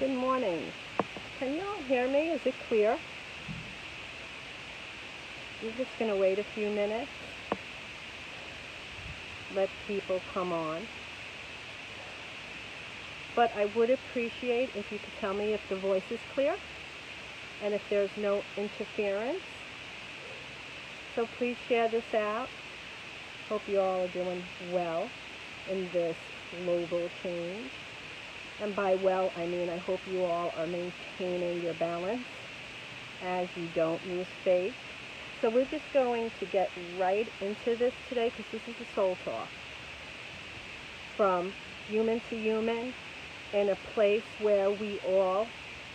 Good morning. Can you all hear me? Is it clear? We're just going to wait a few minutes. Let people come on. But I would appreciate if you could tell me if the voice is clear and if there's no interference. So please share this out. Hope you all are doing well in this global change. And by well, I mean I hope you all are maintaining your balance as you don't lose faith. So we're just going to get right into this today because this is a soul talk. From human to human, in a place where we all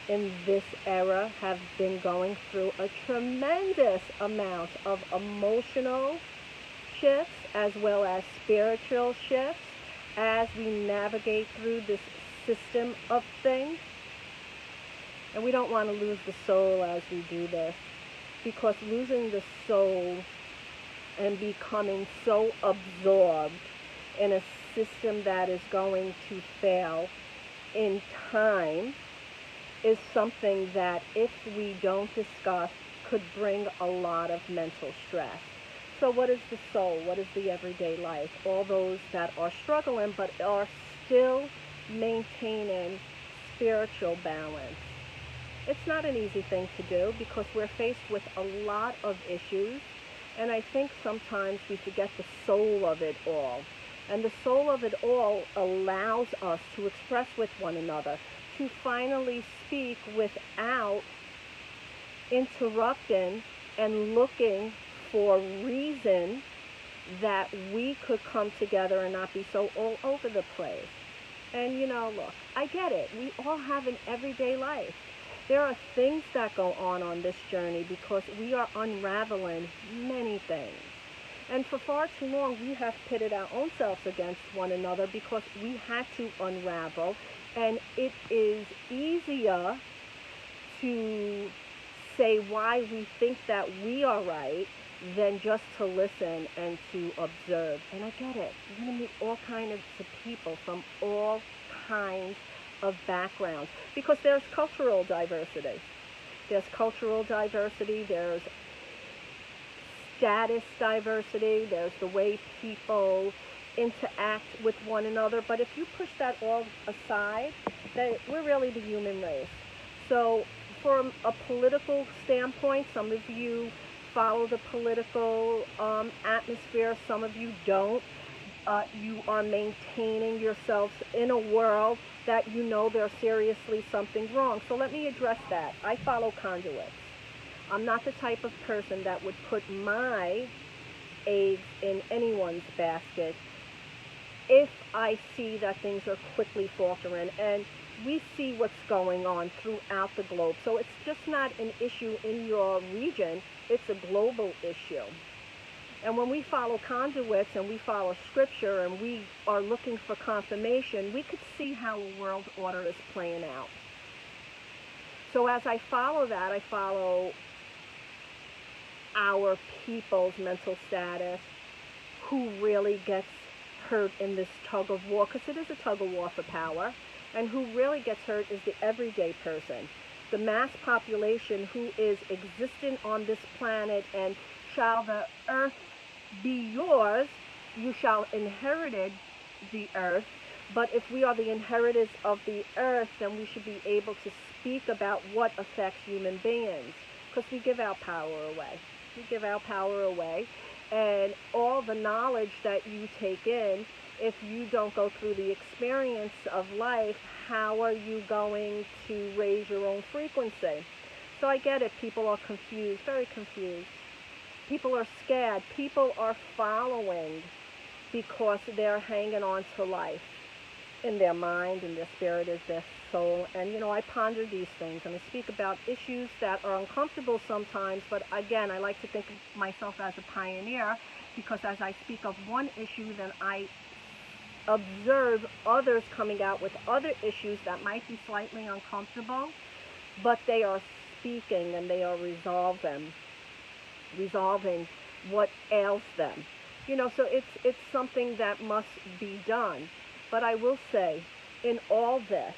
in this era have been going through a tremendous amount of emotional shifts as well as spiritual shifts as we navigate through this system of things. And we don't want to lose the soul as we do this, because losing the soul and becoming so absorbed in a system that is going to fail in time is something that, if we don't discuss, could bring a lot of mental stress. So what is the soul? What is the everyday life? All those that are struggling but are still maintaining spiritual balance. It's not an easy thing to do because we're faced with a lot of issues, and I think sometimes we forget the soul of it all. And the soul of it all allows us to express with one another, to finally speak without interrupting and looking for reason that we could come together and not be so all over the place. And look, I get it. We all have an everyday life. There are things that go on this journey because we are unraveling many things. And for far too long, we have pitted our own selves against one another because we had to unravel. And it is easier to say why we think that we are right than just to listen and to observe. And I get it. You're going to meet all kinds of people from all kinds of backgrounds because there's cultural diversity. There's cultural diversity. There's status diversity. There's the way people interact with one another. But if you push that all aside, then we're really the human race. So from a political standpoint, some of you follow the political atmosphere, some of you don't. You are maintaining yourselves in a world that there's seriously something wrong. So let me address that. I follow conduits. I'm not the type of person that would put my eggs in anyone's basket if I see that things are quickly faltering. And we see what's going on throughout the globe. So it's just not an issue in your region, it's a global issue. And when we follow conduits and we follow scripture and we are looking for confirmation, we could see how a world order is playing out. So as I follow that, I follow our people's mental status, who really gets hurt in this tug of war, because it is a tug of war for power. And who really gets hurt is the everyday person, the mass population who is existent on this planet. And shall the earth be yours, you shall inherit the earth. But if we are the inheritors of the earth, then we should be able to speak about what affects human beings, because we give our power away. We give our power away. And all the knowledge that you take in, if you don't go through the experience of life, how are you going to raise your own frequency? So I get it. People are confused, very confused. People are scared. People are following because they're hanging on to life in their mind, and their spirit is their soul. And I ponder these things and I speak about issues that are uncomfortable sometimes, but again, I like to think of myself as a pioneer, because as I speak of one issue, then I observe others coming out with other issues that might be slightly uncomfortable, but they are speaking and they are resolving what ails them. So it's something that must be done. But I will say, in all this,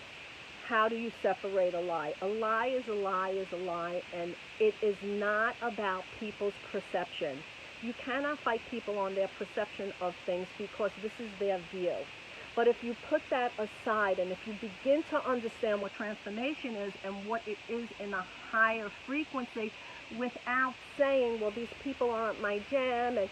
how do you separate a lie? A lie is a lie is a lie, and it is not about people's perception. You cannot fight people on their perception of things because this is their view. But if you put that aside and if you begin to understand what transformation is and what it is in a higher frequency, without saying, well, these people aren't my jam, and,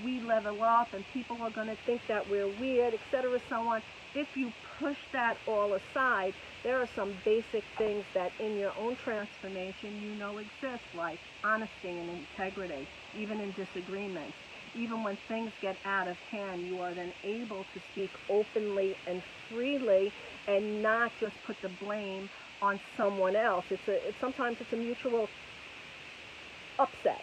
we level up and people are going to think that we're weird, etc., so on. If you push that all aside, there are some basic things that in your own transformation exist, like honesty and integrity, even in disagreements. Even when things get out of hand, you are then able to speak openly and freely and not just put the blame on someone else. Sometimes it's a mutual upset.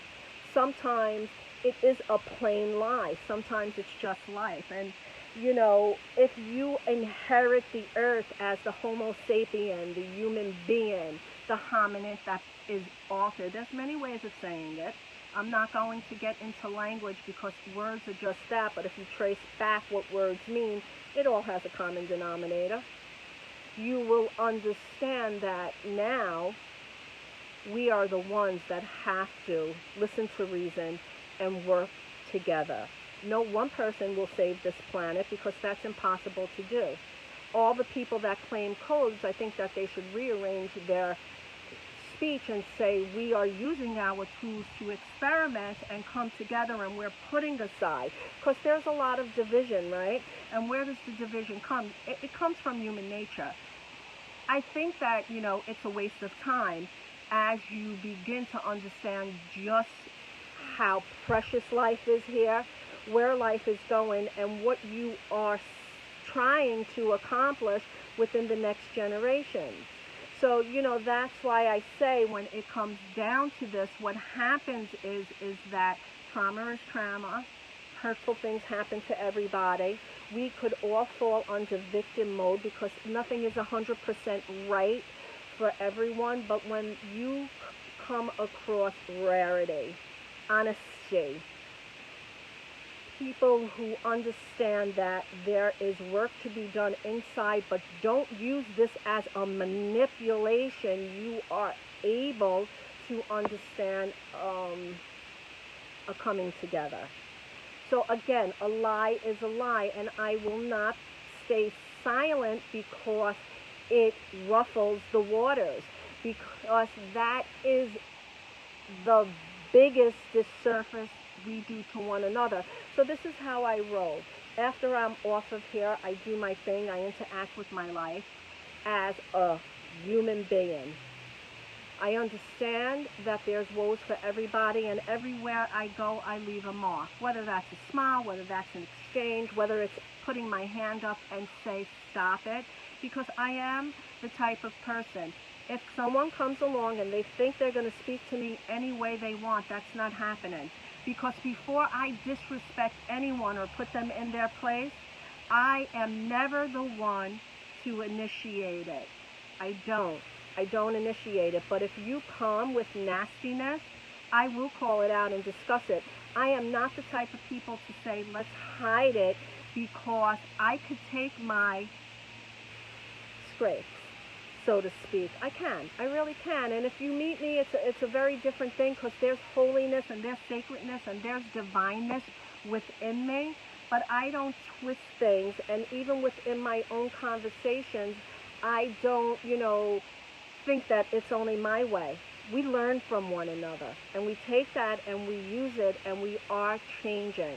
Sometimes it is a plain lie. Sometimes it's just life. And, if you inherit the earth as the Homo sapien, the human being, the hominid that is altered, there's many ways of saying it. I'm not going to get into language because words are just that, but if you trace back what words mean, it all has a common denominator. You will understand that now we are the ones that have to listen to reason and work together. No one person will save this planet because that's impossible to do. All the people that claim codes, I think that they should rearrange their speech and say we are using our tools to experiment and come together, and we're putting aside, because there's a lot of division, right? And where does the division come? It comes from human nature. I think that, it's a waste of time as you begin to understand just how precious life is here, where life is going, and what you are trying to accomplish within the next generation. So, that's why I say when it comes down to this, what happens is that trauma is trauma. Hurtful things happen to everybody. We could all fall under victim mode because nothing is 100% right for everyone. But when you come across rarity, honesty, people who understand that there is work to be done inside, but don't use this as a manipulation, you are able to understand a coming together. So again, a lie is a lie, and I will not stay silent because it ruffles the waters, because that is the biggest disservice we do to one another. So this is how I roll. After I'm off of here, I do my thing. I interact with my life as a human being. I understand that there's woes for everybody, and everywhere I go, I leave a mark. Whether that's a smile, whether that's an exchange, whether it's putting my hand up and say, stop it, because I am the type of person. If someone comes along and they think they're going to speak to me any way they want, that's not happening. Because before I disrespect anyone or put them in their place, I am never the one to initiate it. I don't initiate it. But if you come with nastiness, I will call it out and discuss it. I am not the type of people to say, let's hide it, because I could take my scrapes, so to speak. I really can. And if you meet me, it's a very different thing, because there's holiness and there's sacredness and there's divineness within me. But I don't twist things, and even within my own conversations, I don't, think that it's only my way. We learn from one another, and we take that and we use it, and we are changing.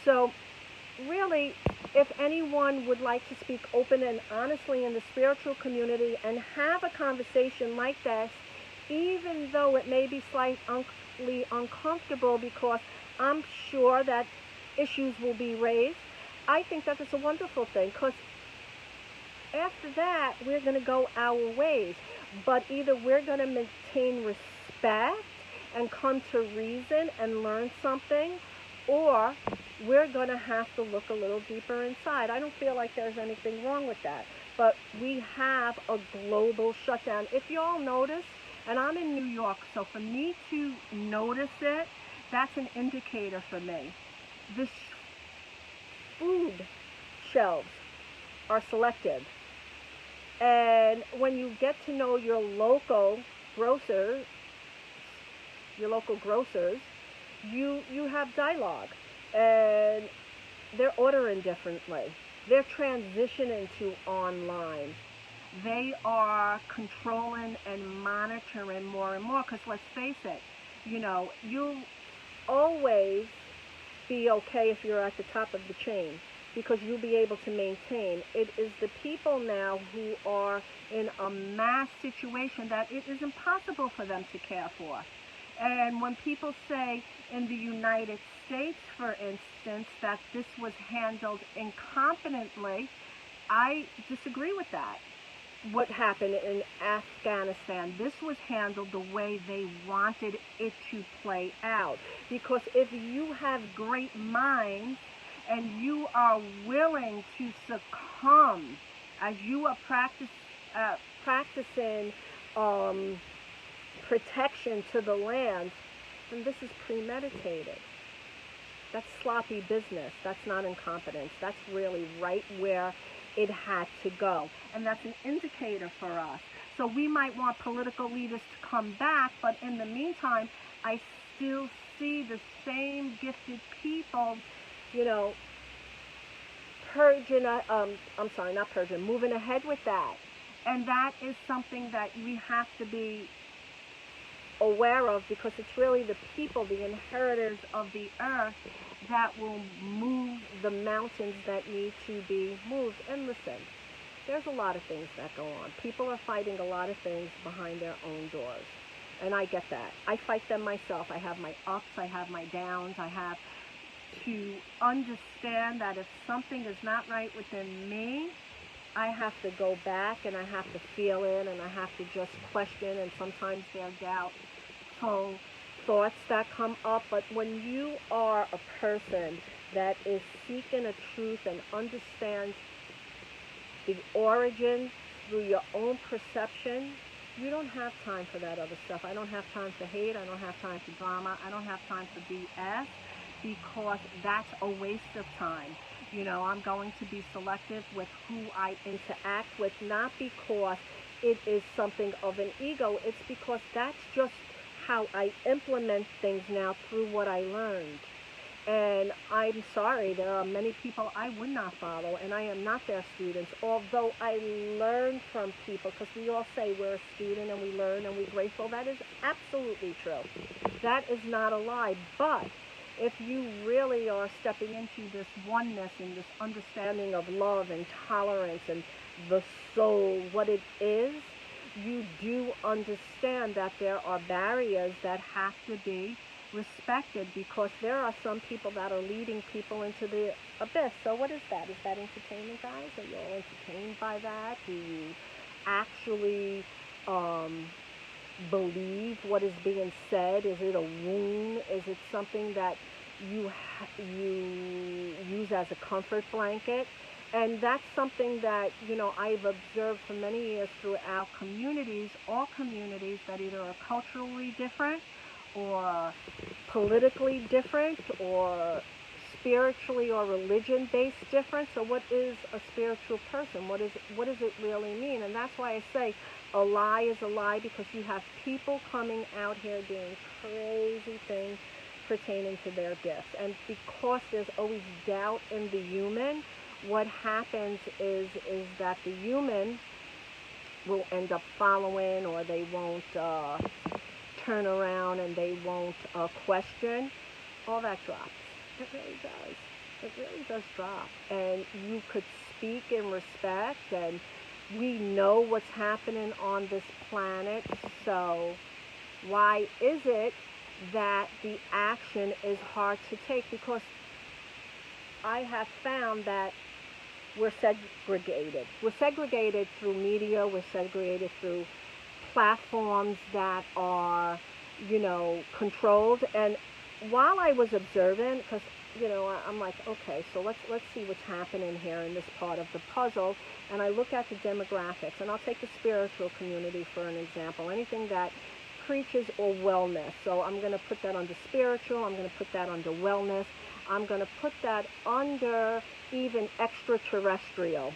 So really, if anyone would like to speak open and honestly in the spiritual community and have a conversation like this, even though it may be slightly uncomfortable, because I'm sure that issues will be raised, I think that it's a wonderful thing, because after that, we're going to go our ways. But either we're going to maintain respect and come to reason and learn something, or we're going to have to look a little deeper inside. I don't feel like there's anything wrong with that. But we have a global shutdown. If you all notice, and I'm in New York, so for me to notice it, that's an indicator for me. The food shelves are selective. And when you get to know grocer, your local grocers, you have dialogue, and they're ordering differently. They're transitioning to online. They are controlling and monitoring more and more because let's face it, you'll always be okay if you're at the top of the chain because you'll be able to maintain. It is the people now who are in a mass situation that it is impossible for them to care for. And when people say in the United States, for instance, that this was handled incompetently, I disagree with that. What happened in Afghanistan, this was handled the way they wanted it to play out. Because if you have great minds and you are willing to succumb as you are practicing protection to the land, then this is premeditated. That's sloppy business. That's not incompetence. That's really right where it had to go. And that's an indicator for us. So we might want political leaders to come back, but in the meantime, I still see the same gifted people, moving ahead with that. And that is something that we have to be aware of because it's really the people, the inheritors of the earth, that will move the mountains that need to be moved. And listen, there's a lot of things that go on. People are fighting a lot of things behind their own doors. And I get that. I fight them myself. I have my ups, I have my downs. I have to understand that if something is not right within me, I have to go back and I have to feel it and I have to just question, and sometimes there are doubtful thoughts that come up. But when you are a person that is seeking a truth and understands the origin through your own perception, you don't have time for that other stuff. I don't have time for hate. I don't have time for drama. I don't have time for BS because that's a waste of time. I'm going to be selective with who I interact with, not because it is something of an ego. It's because that's just how I implement things now through what I learned. And I'm sorry, there are many people I would not follow, and I am not their students, although I learn from people, because we all say we're a student and we learn and we're grateful. That is absolutely true. That is not a lie. But if you really are stepping into this oneness and this understanding of love and tolerance and the soul, what it is, you do understand that there are barriers that have to be respected, because there are some people that are leading people into the abyss. So what is that? Is that entertainment, guys? Are you all entertained by that? Do you actually believe what is being said? Is it a wound? Is it something that you use as a comfort blanket? And that's something that, I've observed for many years throughout communities, all communities that either are culturally different or politically different or spiritually or religion-based different. So what is a spiritual person? What does it really mean? And that's why I say a lie is a lie, because you have people coming out here doing crazy things pertaining to their gifts. And because there's always doubt in the human, what happens is that the human will end up following, or they won't turn around and they won't question. All that drops. It really does. It really does drop. And you could speak in respect, and we know what's happening on this planet. So why is it that the action is hard to take? Because I have found that we're segregated. We're segregated through media. We're segregated through platforms that are, controlled. And while I was observant, because, I'm like, okay, so let's see what's happening here in this part of the puzzle. And I look at the demographics, and I'll take the spiritual community for an example. Anything that preaches or wellness. So I'm going to put that under spiritual. I'm going to put that under wellness. I'm going to put that under even extraterrestrial.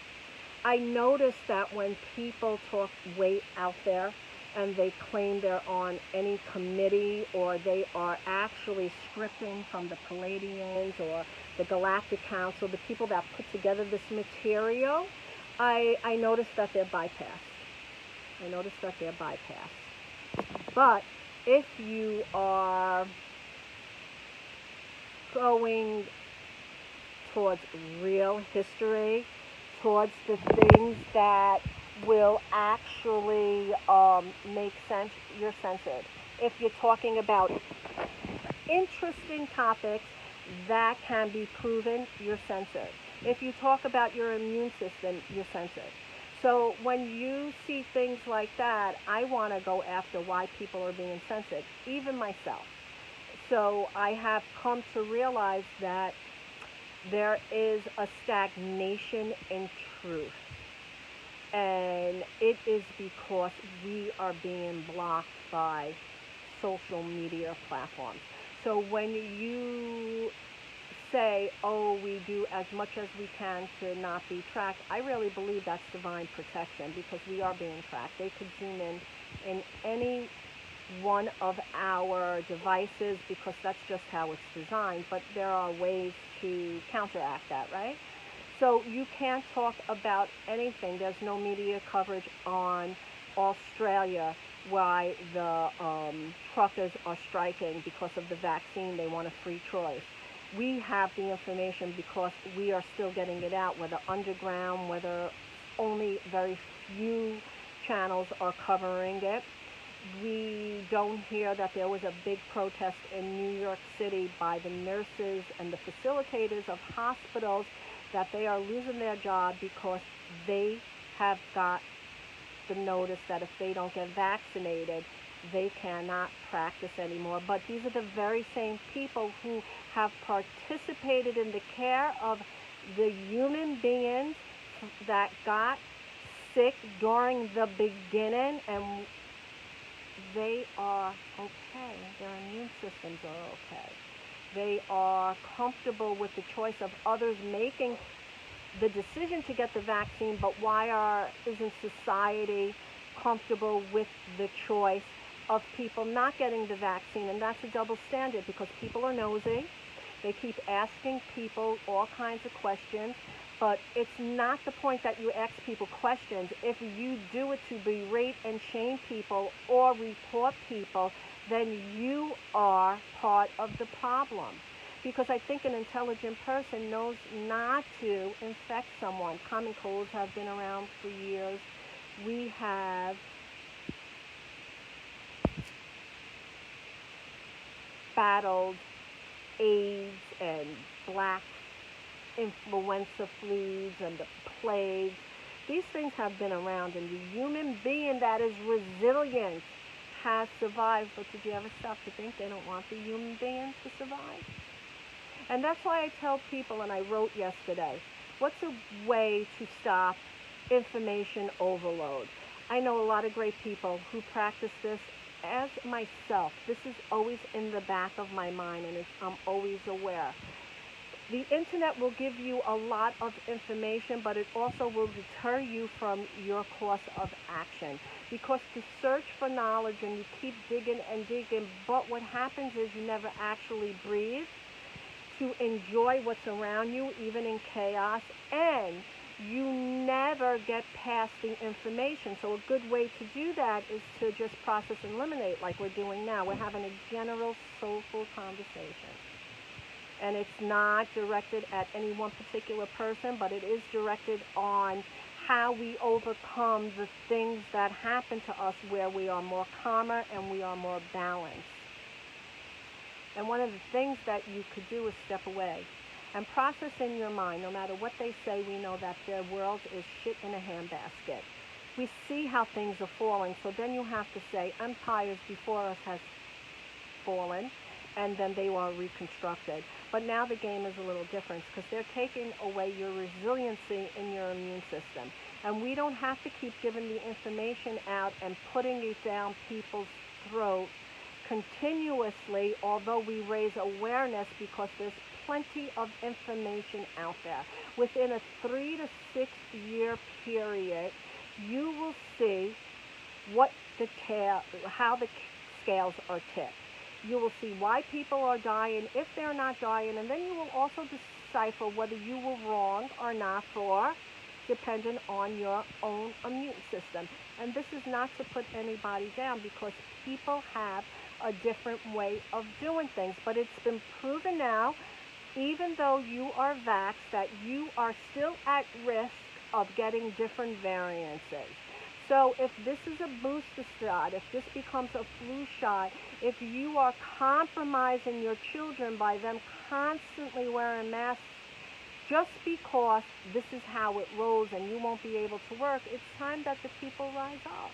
I notice that when people talk weight out there and they claim they're on any committee or they are actually scripting from the Palladians or the Galactic Council, the people that put together this material, I notice that they're bypassed. I notice that they're bypassed. But if you are going towards real history, towards the things that will actually make sense, you're censored. If you're talking about interesting topics that can be proven, you're censored. If you talk about your immune system, you're censored. So when you see things like that, I want to go after why people are being censored, even myself. So I have come to realize that there is a stagnation in truth. And it is because we are being blocked by social media platforms. So when you say, oh, we do as much as we can to not be tracked, I really believe that's divine protection because we are being tracked. They could zoom in any one of our devices because that's just how it's designed, but there are ways to counteract that, right? So you can't talk about anything. There's no media coverage on Australia why the truckers are striking because of the vaccine. They want a free choice. We have the information because we are still getting it out, whether underground, whether only very few channels are covering it. We don't hear that there was a big protest in New York City by the nurses and the facilitators of hospitals that they are losing their job because they have got the notice that if they don't get vaccinated, they cannot practice anymore. But these are the very same people who have participated in the care of the human beings that got sick during the beginning, and they are okay. Their immune systems are okay. They are comfortable with the choice of others making the decision to get the vaccine, but why isn't society comfortable with the choice of people not getting the vaccine? And that's a double standard because people are nosy. They keep asking people all kinds of questions, but it's not the point that you ask people questions. If you do it to berate and shame people or report people, then you are part of the problem. Because I think an intelligent person knows not to infect someone. Common colds have been around for years. We have battled AIDS and black influenza flus and the plague. These things have been around, and the human being that is resilient has survived. But did you ever stop to think they don't want the human being to survive? And that's why I tell people, and I wrote yesterday, what's a way to stop information overload? I know a lot of great people who practice this. As myself, this is always in the back of my mind, and I'm always aware. The internet will give you a lot of information, but it also will deter you from your course of action. Because to search for knowledge and you keep digging and digging, but what happens is you never actually breathe to enjoy what's around you, even in chaos, and you never get past the information. So a good way to do that is to just process and eliminate like we're doing now. We're having a general, soulful conversation. And it's not directed at any one particular person, but it is directed on how we overcome the things that happen to us where we are more calmer and we are more balanced. And one of the things that you could do is step away and process in your mind. No matter what they say, we know that their world is shit in a handbasket. We see how things are falling, so then you have to say, empires before us has fallen, and then they were reconstructed. But now the game is a little different because they're taking away your resiliency in your immune system. And we don't have to keep giving the information out and putting it down people's throats continuously, although we raise awareness because there's plenty of information out there. Within a 3 to 6 year period, you will see how the scales are tipped. You will see why people are dying, if they're not dying, and then you will also decipher whether you were wrong or not for dependent on your own immune system. And this is not to put anybody down because people have a different way of doing things. But it's been proven now, even though you are vaxxed, that you are still at risk of getting different variances. So if this is a booster shot, if this becomes a flu shot, if you are compromising your children by them constantly wearing masks just because this is how it rolls and you won't be able to work, it's time that the people rise up.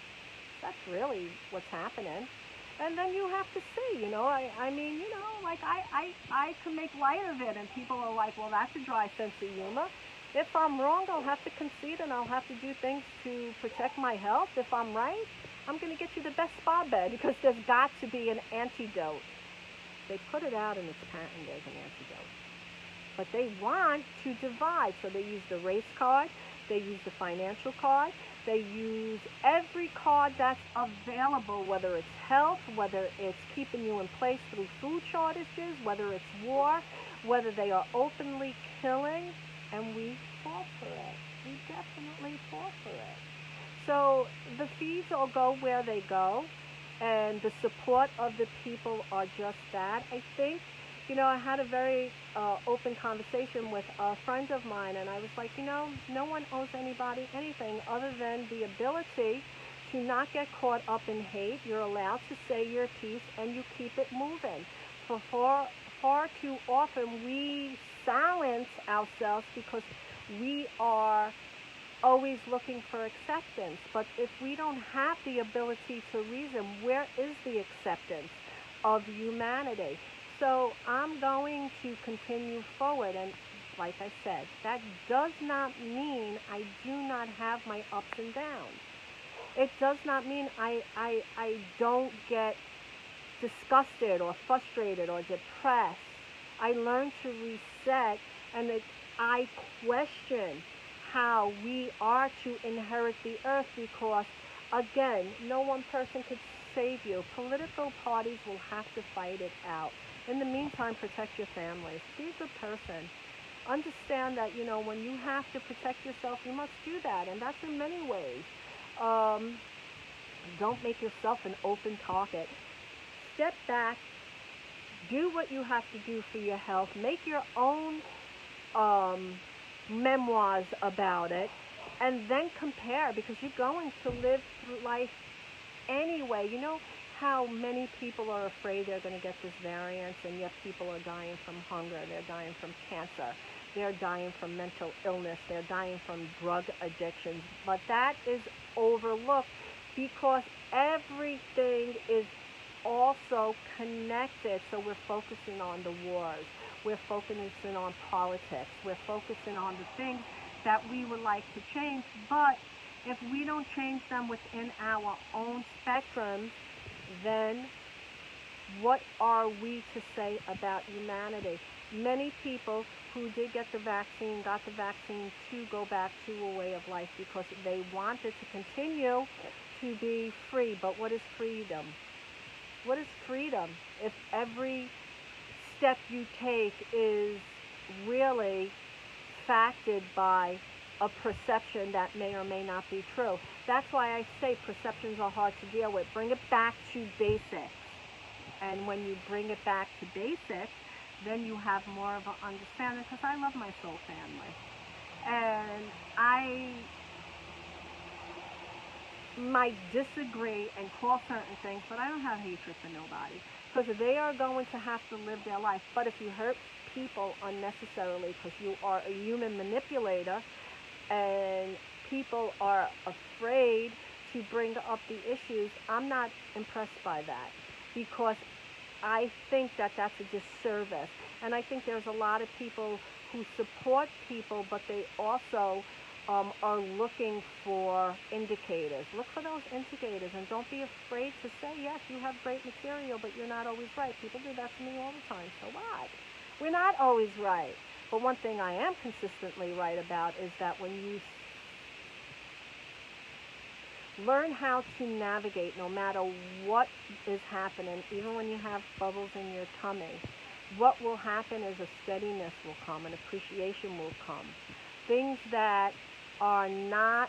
That's really what's happening. And then you have to see, I mean, like I can make light of it and people are like, well, that's a dry sense of humor. If I'm wrong, I'll have to concede and I'll have to do things to protect my health. If I'm right, I'm going to get you the best spa bed because there's got to be an antidote. They put it out in its patent as an antidote. But they want to divide. So they use the race card, they use the financial card, they use every card that's available, whether it's health, whether it's keeping you in place through food shortages, whether it's war, whether they are openly killing, and we fall for it. We definitely fall for it. So the fees will go where they go, and the support of the people are just that. I think, I had a very open conversation with a friend of mine, and I was like, no one owes anybody anything other than the ability to not get caught up in hate. You're allowed to say your piece, and you keep it moving. For far too often, we silence ourselves because we are always looking for acceptance. But if we don't have the ability to reason, where is the acceptance of humanity? So I'm going to continue forward, and like I said, that does not mean I do not have my ups and downs. It does not mean I don't get disgusted or frustrated or depressed. I learn to reset, and I question how we are to inherit the earth because, again, no one person could save you. Political parties will have to fight it out. In the meantime, protect your families. Be a good person. Understand that, when you have to protect yourself, you must do that, and that's in many ways. Don't make yourself an open target. Step back, do what you have to do for your health, make your own memoirs about it, and then compare, because you're going to live through life anyway. You know how many people are afraid they're going to get this variant, and yet people are dying from hunger, they're dying from cancer, they're dying from mental illness, they're dying from drug addictions. But that is overlooked because everything is also connected. So we're focusing on the wars, we're focusing on politics, we're focusing on the things that we would like to change. But if we don't change them within our own spectrums, then what are we to say about humanity? Many people who did get the vaccine got the vaccine to go back to a way of life because they wanted to continue to be free. But what is freedom? What is freedom if every step you take is really factored by a perception that may or may not be true? That's why I say perceptions are hard to deal with. Bring it back to basics. And when you bring it back to basics, then you have more of an understanding, because I love my soul family. And I might disagree and call certain things, but I don't have hatred for nobody, because they are going to have to live their life. But if you hurt people unnecessarily because you are a human manipulator, and people are afraid to bring up the issues, I'm not impressed by that, because I think that that's a disservice. And I think there's a lot of people who support people, but they also are looking for indicators. Look for those indicators, and don't be afraid to say, yes, you have great material, but you're not always right. People do that to me all the time. So what? We're not always right. But one thing I am consistently right about is that when you learn how to navigate no matter what is happening, even when you have bubbles in your tummy, what will happen is a steadiness will come, an appreciation will come. Things that are not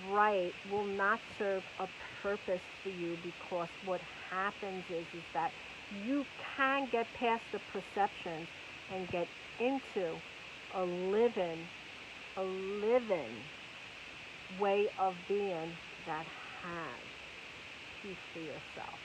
right will not serve a purpose for you, because what happens is that you can get past the perceptions and get into a living way of being that has peace for yourself.